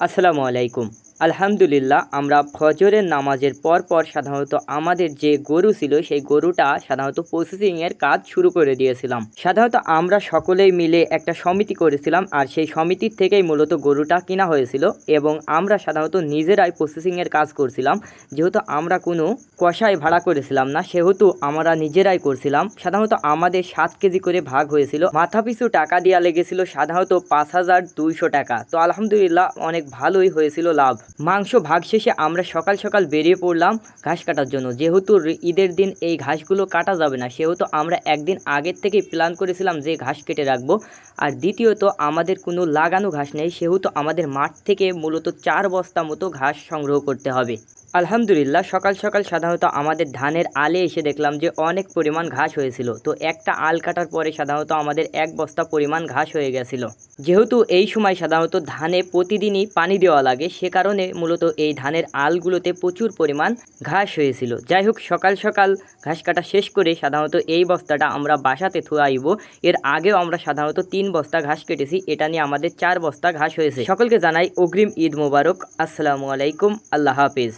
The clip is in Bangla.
আসসালামু আলাইকুম। আলহামদুলিল্লাহ আমরা ফজরের নামাজের পর সাধারণত আমাদের যে গরু ছিল সেই গরুটা সাধারণত প্রসেসিংয়ের কাজ শুরু করে দিয়েছিলাম। সাধারণত আমরা সকলেই মিলে একটা সমিতি করেছিলাম আর সেই সমিতির থেকেই মূলত গরুটা কিনা হয়েছিল এবং আমরা সাধারণত নিজেরাই প্রসেসিংয়ের কাজ করছিলাম। যেহেতু আমরা কোনো কসাই ভাড়া করেছিলাম না সেহেতু আমরা নিজেরাই করছিলাম। সাধারণত আমাদের 7 কেজি করে ভাগ হয়েছিল। মাথাপিছু টাকা দেওয়া লেগেছিল সাধারণত 5,200 টাকা। তো আলহামদুলিল্লাহ অনেক ভালোই হয়েছিল লাভ। মাংস ভাগ শেষে আমরা সকাল সকাল বেরিয়ে পড়লাম ঘাস কাটার জন্য। যেহেতু ঈদের দিন এই ঘাসগুলো কাটা যাবে না সেহেতু আমরা একদিন আগের থেকেই প্ল্যান করেছিলাম যে ঘাস কেটে রাখবো। আর দ্বিতীয়ত আমাদের কোনো লাগানো ঘাস নেই সেহেতু আমাদের মাঠ থেকে মূলত 4 বস্তা মতো ঘাস সংগ্রহ করতে হবে। আলহামদুলিল্লাহ সকাল সকাল সাধারণত আমাদের ধানের আলে এসে দেখলাম যে অনেক পরিমাণ ঘাস হয়েছিল। তো একটা আল কাটার পরে সাধারণত আমাদের 1 বস্তা পরিমাণ ঘাস হয়ে গেছিল। যেহেতু এই সময় সাধারণত ধানে প্রতিদিনই পানি দেওয়া লাগে সে কারণে মূলত এই ধানের আলগুলোতে প্রচুর পরিমাণ ঘাস হয়েছিল। যাই হোক সকাল সকাল ঘাস কাটা শেষ করে সাধারণত এই বস্তাটা আমরা বাসাতে থুয়াইব। এর আগেও আমরা সাধারণত 3 বস্তা ঘাস কেটেছি, এটা নিয়ে আমাদের 4 বস্তা ঘাস হয়েছে। সকলকে জানাই অগ্রিম ঈদ মোবারক। আসসালামু আলাইকুম, আল্লাহ হাফিজ।